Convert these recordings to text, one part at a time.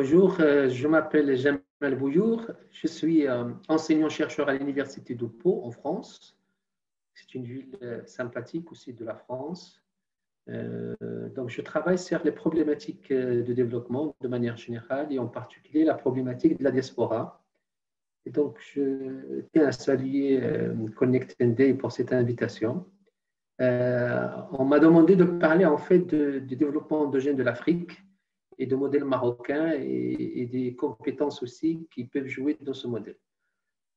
Bonjour, je m'appelle Jamal Bouyour, je suis enseignant-chercheur à l'Université de Pau en France. C'est une ville sympathique aussi de la France. Donc, je travaille sur les problématiques de développement de manière générale et en particulier la problématique de la diaspora. Et donc, je tiens à saluer Connect Day pour cette invitation. On m'a demandé de parler en fait du développement endogène de l'Afrique et de modèles marocains et des compétences aussi qui peuvent jouer dans ce modèle.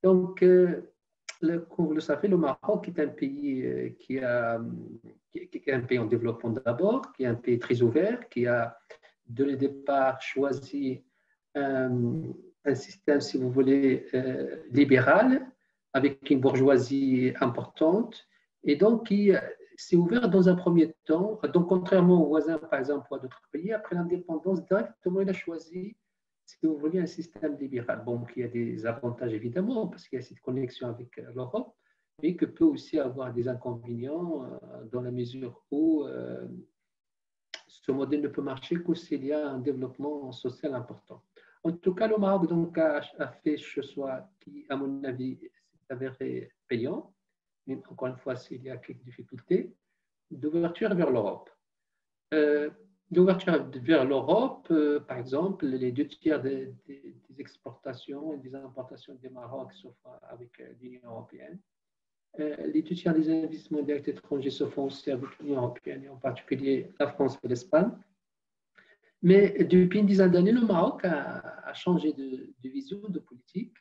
Donc, comme vous le savez, le Maroc est un pays qui est un pays en développement d'abord, qui est un pays très ouvert, qui a dès le départ choisi un système, si vous voulez, libéral, avec une bourgeoisie importante, et donc qui s'est ouvert dans un premier temps. Donc, contrairement aux voisins, par exemple, ou à d'autres pays, après l'indépendance, directement, il a choisi, si vous voulez, un système libéral. Bon, qui a des avantages, évidemment, parce qu'il y a cette connexion avec l'Europe, mais que peut aussi avoir des inconvénients dans la mesure où ce modèle ne peut marcher que s'il y a un développement social important. En tout cas, le Maroc donc, a fait ce choix qui, à mon avis, s'est avéré payant, mais encore une fois, s'il y a quelques difficultés, d'ouverture vers l'Europe. D'ouverture vers l'Europe, par exemple, les 2 tiers des exportations et des importations du Maroc se font avec l'Union européenne. Les 2 tiers des investissements directs étrangers se font aussi avec l'Union européenne, et en particulier la France et l'Espagne. Mais depuis une dizaine d'années, le Maroc a changé de vision, de politique,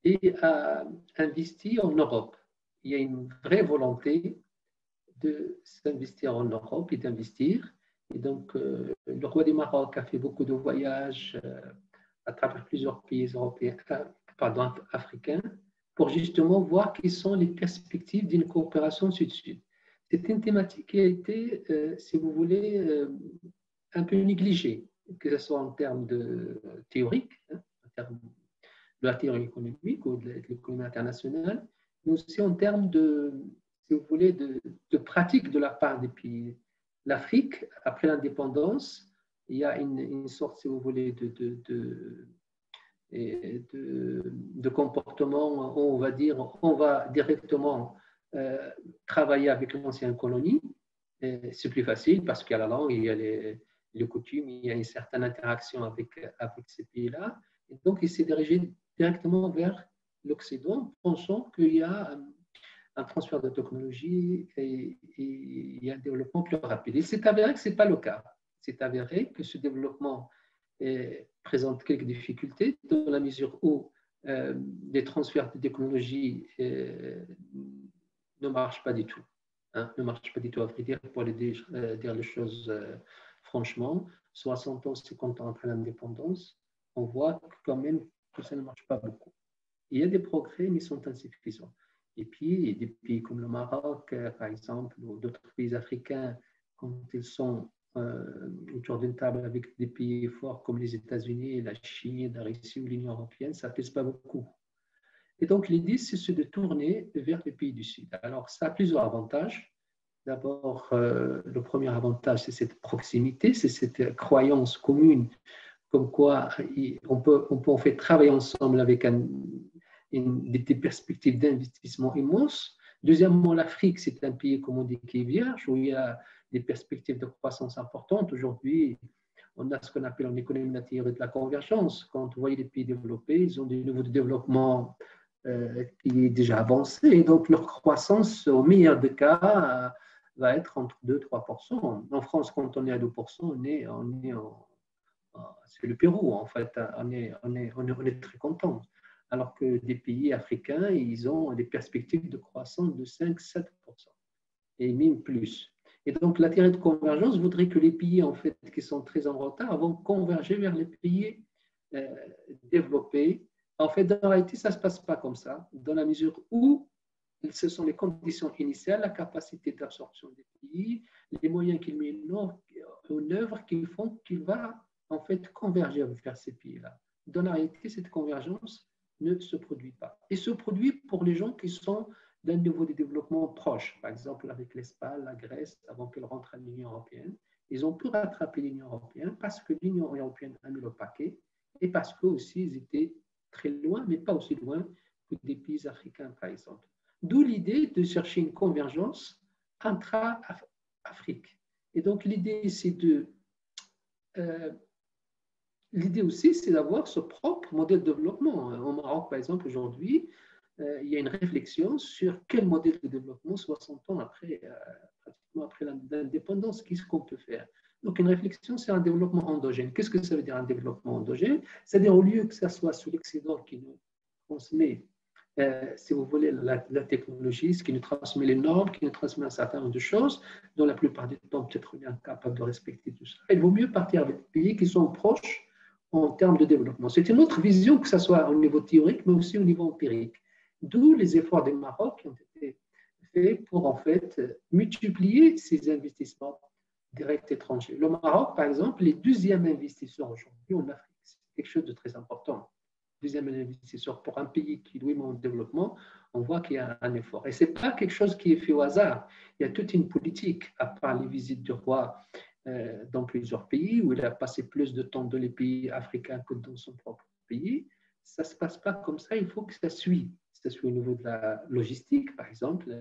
et a investi en Europe. Il y a une vraie volonté de s'investir en Europe et d'investir. Et donc, le roi du Maroc a fait beaucoup de voyages à travers plusieurs pays européens, africains, pour justement voir quelles sont les perspectives d'une coopération sud-sud. C'est une thématique qui a été, si vous voulez, un peu négligée, que ce soit en termes de théorique, en termes de la théorie économique ou de l'économie internationale, mais aussi en termes de, si vous voulez, de pratique de la part des pays. L'Afrique, après l'indépendance, il y a une sorte, si vous voulez, de comportement où on va dire, on va directement travailler avec l'ancienne colonie. C'est plus facile parce qu'il y a la langue, il y a les coutumes, il y a une certaine interaction avec ces pays-là. Et donc, il s'est dirigé directement vers l'Occident, pensant qu'il y a un transfert de technologie et il y a un développement plus rapide. Il s'est avéré que ce n'est pas le cas. Il s'est avéré que ce développement présente quelques difficultés dans la mesure où les transferts de technologie ne marchent pas du tout. Ne marchent pas du tout, à vrai dire, pour dire les choses franchement. 60 ans, 50 ans après l'indépendance, on voit quand même que ça ne marche pas beaucoup. Il y a des progrès, mais ils sont insuffisants. Et puis, des pays comme le Maroc, par exemple, ou d'autres pays africains, quand ils sont autour d'une table avec des pays forts comme les États-Unis, la Chine, la Russie ou l'Union européenne, ça ne pèse pas beaucoup. Et donc, l'idée, c'est de tourner vers les pays du Sud. Alors, ça a plusieurs avantages. D'abord, le premier avantage, c'est cette proximité, c'est cette croyance commune, comme quoi on peut en fait travailler ensemble avec des perspectives d'investissement immenses. Deuxièmement, l'Afrique, c'est un pays, comme on dit, qui est vierge, où il y a des perspectives de croissance importantes. Aujourd'hui, on a ce qu'on appelle en économie la théorie de la convergence. Quand vous voyez les pays développés, ils ont des niveaux de développement qui est déjà avancé, et donc leur croissance, au meilleur des cas, va être entre 2 et 3%. En France, quand on est à 2%, c'est le Pérou, en fait. On est très content. Alors que des pays africains, ils ont des perspectives de croissance de 5-7% et même plus. Et donc, la théorie de convergence voudrait que les pays en fait, qui sont très en retard vont converger vers les pays développés. En fait, dans la réalité, ça ne se passe pas comme ça, dans la mesure où ce sont les conditions initiales, la capacité d'absorption des pays, les moyens qu'il met en œuvre qui font qu'il va en fait converger vers ces pays-là. Dans la réalité, cette convergence ne se produit pas. Et se produit pour les gens qui sont d'un niveau de développement proche. Par exemple, avec l'Espagne, la Grèce, avant qu'elle rentre à l'Union européenne, ils ont pu rattraper l'Union européenne parce que l'Union européenne a mis le paquet et parce que aussi ils étaient très loin, mais pas aussi loin que des pays africains, par exemple. D'où l'idée de chercher une convergence intra-Afrique. Et donc l'idée, c'est euh, l'idée aussi, c'est d'avoir ce propre modèle de développement. Au Maroc, par exemple, aujourd'hui, il y a une réflexion sur quel modèle de développement 60 ans après, pratiquement après l'indépendance, qu'est-ce qu'on peut faire. Donc, une réflexion sur un développement endogène. Qu'est-ce que ça veut dire un développement endogène? C'est-à-dire, au lieu que ça soit sur l'excédent qui nous transmet, si vous voulez, la technologie, ce qui nous transmet les normes, qui nous transmet un certain nombre de choses, dont la plupart du temps, peut-être on est incapable de respecter tout ça. Il vaut mieux partir avec des pays qui sont proches en termes de développement. C'est une autre vision, que ce soit au niveau théorique, mais aussi au niveau empirique. D'où les efforts du Maroc qui ont été faits pour en fait multiplier ces investissements directs étrangers. Le Maroc, par exemple, est le deuxième investisseur aujourd'hui en Afrique. C'est quelque chose de très important. Deuxième investisseur pour un pays qui est lui en développement, on voit qu'il y a un effort. Et ce n'est pas quelque chose qui est fait au hasard. Il y a toute une politique, à part les visites du roi dans plusieurs pays, où il a passé plus de temps dans les pays africains que dans son propre pays. Ça ne se passe pas comme ça, il faut que ça suive. Ça suit au niveau de la logistique, par exemple.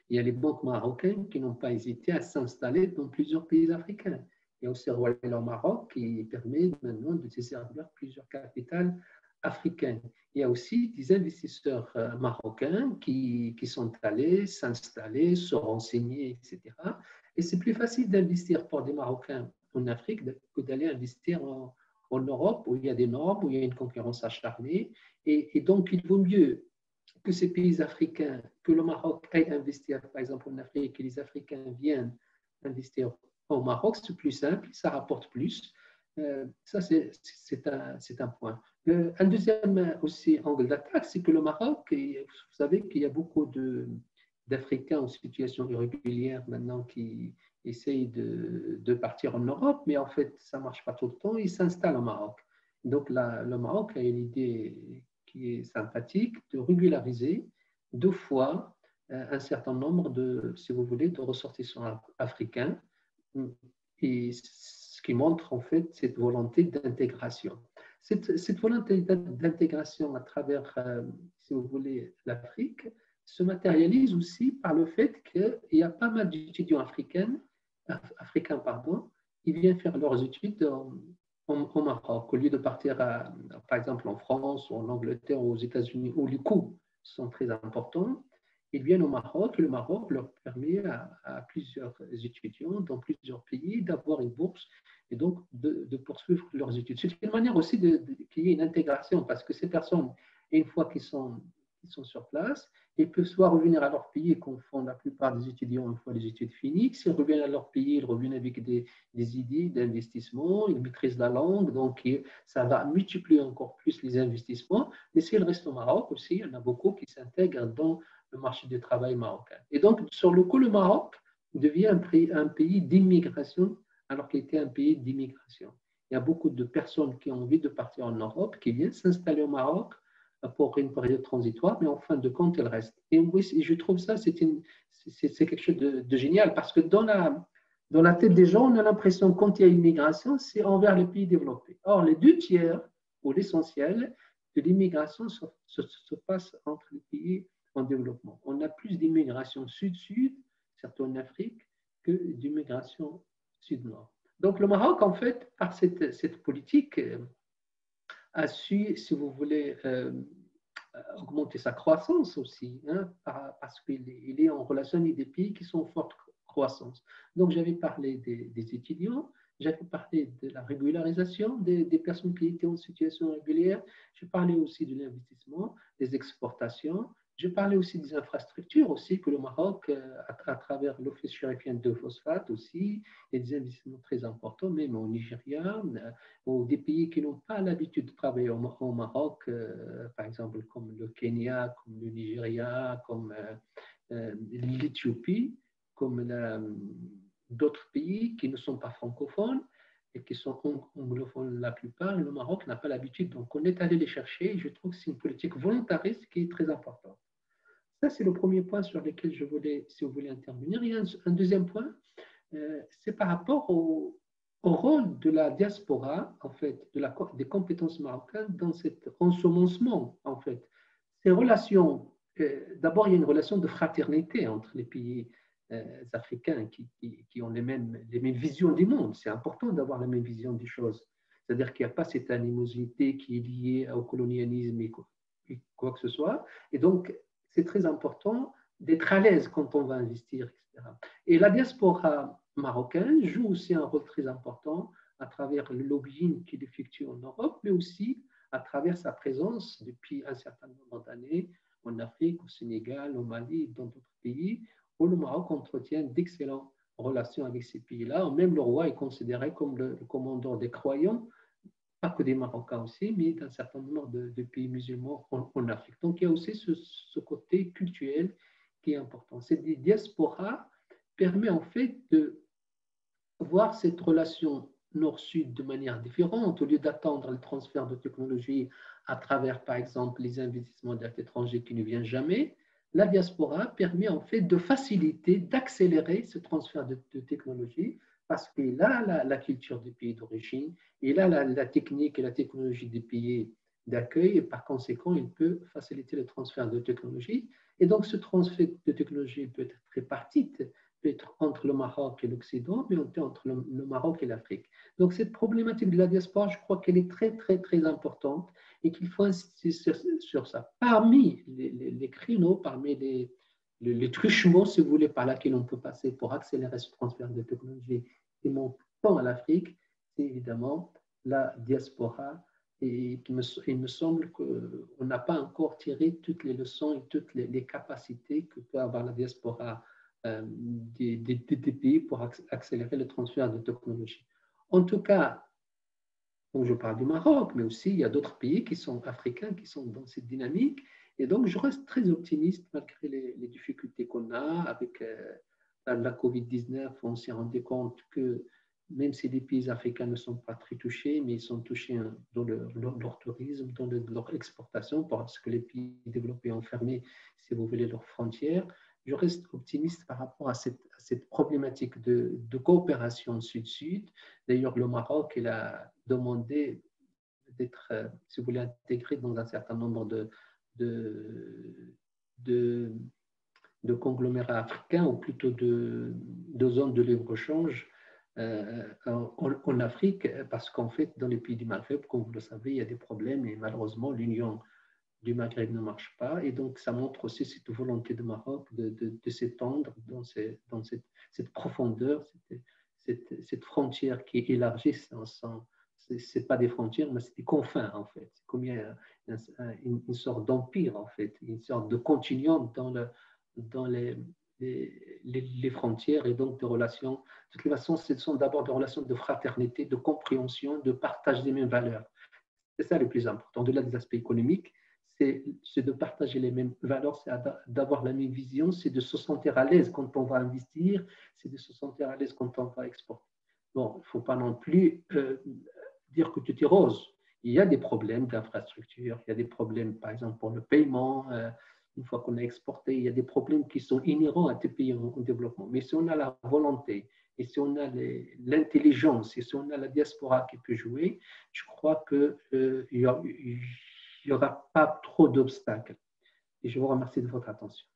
Il y a les banques marocaines qui n'ont pas hésité à s'installer dans plusieurs pays africains. Il y a aussi Royal au Maroc qui permet maintenant de desservir plusieurs capitales africaines. Il y a aussi des investisseurs marocains qui sont allés s'installer, se renseigner, etc. Et c'est plus facile d'investir pour des Marocains en Afrique que d'aller investir en Europe où il y a des normes, où il y a une concurrence acharnée. Et donc, il vaut mieux que ces pays africains, que le Maroc aille investir, par exemple en Afrique, que les Africains viennent investir au Maroc, c'est plus simple, ça rapporte plus. Ça, c'est un point. Un deuxième aussi angle d'attaque, c'est que le Maroc, vous savez qu'il y a beaucoup d'Africains en situation irrégulière maintenant qui essayent de partir en Europe, mais en fait, ça ne marche pas tout le temps, ils s'installent au Maroc. Donc, le Maroc a une idée qui est sympathique, de régulariser 2 fois un certain nombre de, si vous voulez, de ressortissants africains, et ce qui montre en fait cette volonté d'intégration. Cette volonté d'intégration à travers, si vous voulez, l'Afrique se matérialise aussi par le fait qu'il y a pas mal d'étudiants africains, qui viennent faire leurs études au Maroc, au lieu de partir, par exemple, en France ou en Angleterre ou aux États-Unis, où les coûts sont très importants. Ils viennent au Maroc. Le Maroc leur permet à plusieurs étudiants dans plusieurs pays d'avoir une bourse et donc de poursuivre leurs études. C'est une manière aussi qu'il y ait une intégration parce que ces personnes, une fois qu'ils sont sur place, ils peuvent soit revenir à leur pays, comme font la plupart des étudiants une fois les études finies. S'ils reviennent à leur pays, ils reviennent avec des idées d'investissement, ils maîtrisent la langue, donc ça va multiplier encore plus les investissements. Mais s'ils restent au Maroc aussi, il y en a beaucoup qui s'intègrent dans le marché du travail marocain. Et donc, sur le coup, le Maroc devient un pays d'immigration alors qu'il était un pays d'immigration. Il y a beaucoup de personnes qui ont envie de partir en Europe, qui viennent s'installer au Maroc pour une période transitoire, mais en fin de compte, elles restent. Et oui, je trouve ça, c'est quelque chose de génial, parce que dans la tête des gens, on a l'impression que quand il y a une migration, c'est envers les pays développés. Or, les 2 tiers, ou l'essentiel, de l'immigration se passe entre les pays en développement. On a plus d'immigration sud-sud, surtout en Afrique, que d'immigration sud-nord. Donc, le Maroc, en fait, par cette politique, a su, si vous voulez, augmenter sa croissance aussi, hein, parce qu'il est en relation avec des pays qui sont en forte croissance. Donc, j'avais parlé des étudiants, j'avais parlé de la régularisation des personnes qui étaient en situation régulière, j'ai parlé aussi de l'investissement, des exportations, j'ai parlé aussi des infrastructures aussi, que le Maroc, à travers l'Office chérifien de phosphate aussi, il y a des investissements très importants, même au Nigeria, ou des pays qui n'ont pas l'habitude de travailler au Maroc, par exemple comme le Kenya, comme le Nigeria, comme l'Éthiopie, comme d'autres pays qui ne sont pas francophones et qui sont anglophones la plupart. Le Maroc n'a pas l'habitude, donc on est allé les chercher. Et je trouve que c'est une politique volontariste qui est très importante. Ça, c'est le premier point sur lequel je voulais, si vous voulez, intervenir. Il y a un deuxième point, c'est par rapport au rôle de la diaspora, en fait, des compétences marocaines dans cet ensemencement, en fait. Ces relations, d'abord, il y a une relation de fraternité entre les pays africains qui ont les mêmes visions du monde. C'est important d'avoir la même vision des choses. C'est-à-dire qu'il n'y a pas cette animosité qui est liée au colonialisme et quoi que ce soit. Et donc, c'est très important d'être à l'aise quand on va investir, etc. Et la diaspora marocaine joue aussi un rôle très important à travers le lobbying qu'il effectue en Europe, mais aussi à travers sa présence depuis un certain nombre d'années en Afrique, au Sénégal, au Mali et dans d'autres pays, où le Maroc entretient d'excellentes relations avec ces pays-là. Même le roi est considéré comme le commandant des croyants, pas que des Marocains aussi, mais d'un certain nombre de pays musulmans en Afrique. Donc il y a aussi ce côté culturel qui est important. Cette diaspora permet en fait de voir cette relation nord-sud de manière différente, au lieu d'attendre le transfert de technologie à travers, par exemple, les investissements étrangers qui ne viennent jamais. La diaspora permet en fait de faciliter, d'accélérer ce transfert de technologie parce qu'il a la culture des pays d'origine, il a la technique et la technologie des pays d'accueil et par conséquent, il peut faciliter le transfert de technologie. Et donc, ce transfert de technologie peut être réparti peut-être entre le Maroc et l'Occident, mais entre le Maroc et l'Afrique. Donc, cette problématique de la diaspora, je crois qu'elle est très, très, très importante et qu'il faut insister sur ça. Parmi les créneaux, parmi les truchements, si vous voulez, par lesquels on peut passer pour accélérer ce transfert de technologie qui monte tant à l'Afrique, c'est évidemment la diaspora. Et il me semble qu'on n'a pas encore tiré toutes les leçons et toutes les capacités que peut avoir la diaspora des pays pour accélérer le transfert de technologie. En tout cas, donc je parle du Maroc, mais aussi il y a d'autres pays qui sont africains, qui sont dans cette dynamique. Et donc, je reste très optimiste malgré les difficultés qu'on a avec la COVID-19. On s'est rendu compte que même si les pays africains ne sont pas très touchés, mais ils sont touchés dans leur tourisme, dans leur exportation, parce que les pays développés ont fermé, si vous voulez, leurs frontières. Je reste optimiste par rapport à cette problématique de coopération sud-sud. D'ailleurs, le Maroc, il a demandé d'être, si vous voulez, intégré dans un certain nombre de, de conglomérats africains, ou plutôt de zones de libre-échange en Afrique, parce qu'en fait, dans les pays du Maghreb, comme vous le savez, il y a des problèmes et malheureusement, l'Union du Maghreb ne marche pas. Et donc, ça montre aussi cette volonté du Maroc de s'étendre dans cette profondeur, cette frontière qui est élargie. Ce n'est pas des frontières, mais c'est des confins, en fait. C'est comme une sorte d'empire, en fait, une sorte de continuum dans les frontières et donc de relations. De toutes les façons, ce sont d'abord des relations de fraternité, de compréhension, de partage des mêmes valeurs. C'est ça le plus important. Au-delà des aspects économiques, c'est de partager les mêmes valeurs, c'est d'avoir la même vision, c'est de se sentir à l'aise quand on va investir, c'est de se sentir à l'aise quand on va exporter. Bon, il ne faut pas non plus dire que tout est rose. Il y a des problèmes d'infrastructure, il y a des problèmes, par exemple, pour le paiement. Une fois qu'on a exporté, il y a des problèmes qui sont inhérents à des pays en développement. Mais si on a la volonté, et si on a l'intelligence, et si on a la diaspora qui peut jouer, je crois qu'il n'y aura pas trop d'obstacles. Et je vous remercie de votre attention.